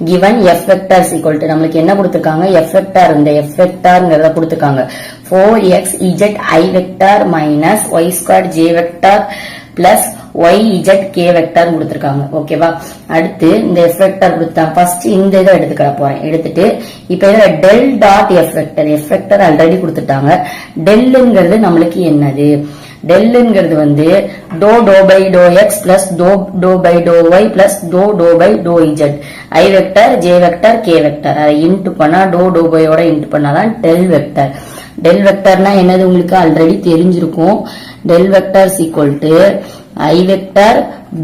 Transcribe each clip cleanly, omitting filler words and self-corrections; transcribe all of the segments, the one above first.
given f vector is equal to நம்மளுக்கு என்ன கொடுத்திருக்காங்க f vector இந்த f vectorங்கறத கொடுத்திருக்காங்க 4x z I vector minus y squared j vector plus y z k vector கொடுத்திருக்காங்க ஓகேவா அடுத்து இந்த f vector கொடுத்தா ஃபர்ஸ்ட் இந்த இத எடுத்துக்கற போறேன் எடுத்துட்டு இப்போ இதுல del dot f vector already கொடுத்துட்டாங்க delங்கிறது நமக்கு என்னது delங்கிறது வந்து dou by dou x plus dou by dou y plus dou by dou z I vector j vector k vector அதை இன்ட் பண்ணா dou by ஓட இன்ட் பண்ணாதான் del vectorனா என்னது உங்களுக்கு ஆல்ரெடி தெரிஞ்சிருக்கும் del vector is equal to I vector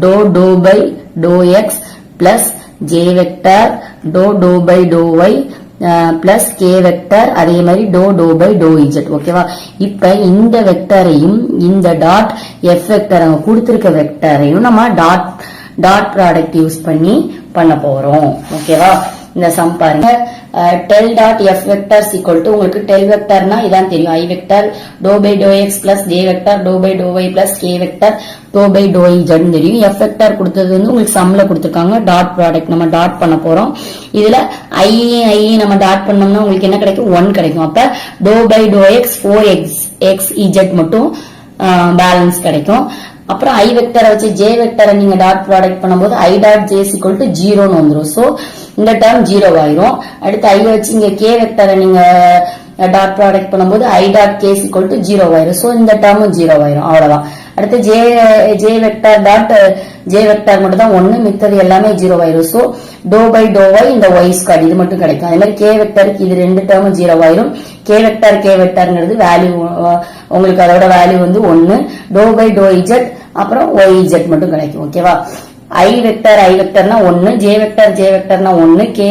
dou by dou x plus j vector dou by dou y plus k vector அதே மாதிரி dou by dou z ஓகேவா இப்போ இந்த வெக்டரையும் இந்த டாட் f வெக்டர் அங்க கொடுத்திருக்க வெக்டரையும் நம்ம டாட் ப்ராடக்ட் யூஸ் பண்ணி பண்ண போறோம் ஓகேவா இந்த சம் பாருங்க del dot f vector is equal to உங்களுக்கு del vectorனா இதான் தெரியும் I vector dou by dou x plus j vector dou by dou y plus k vector dou by dou z தெரியும் f vector கொடுத்தது வந்து உங்களுக்கு சம்ல கொடுத்திருக்காங்க dot product நம்ம dot பண்ண போறோம் இதுல I நம்ம டாட் பண்ணோம்னா உங்களுக்கு என்ன கிடைக்கும் 1 கிடைக்கும் அப்ப dou by dou x 4x z மட்டும் பேலன்ஸ் கிடைக்கும் அப்புறம் I வெக்டரை வச்சு j வெக்டரை நீங்க டாட் ப்ராடக்ட் பண்ணும்போது I dot j is equal to 0 ன்னு வந்துரும் சோ இந்த டேர்ம் 0 ஆயிரும் அடுத்து I வச்சு இங்க k வெக்டரை நீங்க டாட் ப்ராடக்ட் பண்ணும்போது I dot k is equal to 0 ஆயிரும் சோ இந்த டேர்மும் 0 ஆயிரும் அவ்வளவுதான் அடுத்து j vector dot j vector மட்டும் தான் 1 மித்தது எல்லாமே 0 ஆயிரும் so dou by dou y இந்த y ஸ்கொயர் இது மட்டும் கிடைக்கும் அதே மாதிரி k வெக்டருக்கு இது ரெண்டு டேர்மும் 0 ஆயிரும் k வெக்டர்ங்கிறது வேல்யூ உங்களுக்கு அதோட வேல்யூ வந்து 1 dou by dou z அப்புறம் yz மட்டும் கிடைக்கும் ஓகேவா I வெக்டர்னா 1 j வெக்டர்னா 1 k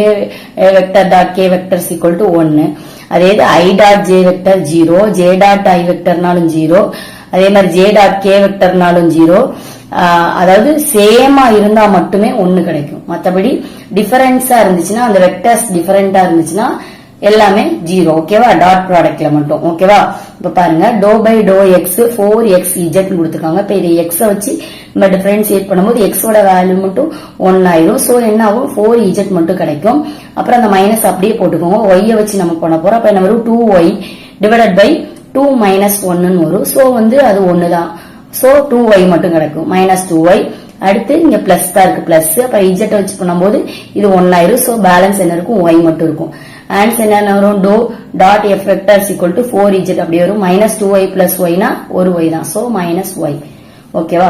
vector dot k vector is equal to 1 அதே I dot j vector 0 j dot I வெக்டர்னாலும் 0 அதே மாதிரி j டாட் k வெக்டர்னாலும் 0 அதாவது சேமா இருந்தா மட்டுமே 1 கிடைக்கும் மத்தபடி டிஃபரன்ஸா இருந்துச்சுன்னா அந்த வெக்டர்ஸ் டிஃபரண்டா இருந்துச்சுன்னா எல்லாமே 0 ஓகேவா டாட் ப்ராடக்ட்ல மட்டும் ஓகேவா இப்ப பாருங்க dou by dou x 4xz ன்னு கொடுத்திருக்காங்க இப்ப இது x வச்சு நம்ம டிஃபரன்ஷியேட் பண்ணும்போது x ஓட வேல்யூ மட்டும் 1 ஆயிரும் சோ என்ன ஆகும் 4z மட்டும் கிடைக்கும் அப்புறம் அந்த மைனஸ் அப்படியே போட்டுக்கோங்க y வச்சு நம்ம பண்ண போறோம் அப்ப என்ன வரும் 2y divided by 2 minus 1 ன்னு வரும் சோ வந்து அது 1 தான் சோ 2y மட்டும் கிடைக்கும் -2y அடுத்து இங்க பிளஸ் தான் இருக்கு பிளஸ் அப்ப z வச்சு பண்ணும்போது இது 1 ஆயிரும் சோ பேலன்ஸ் என்ன இருக்கும் y மட்டும் இருக்கும் ஆன்சர் என்ன வரும் dou dot f vector is equal to 4z அப்படி வரும் -2y plus y னா ஒரு y தான் சோ -y ஓகேவா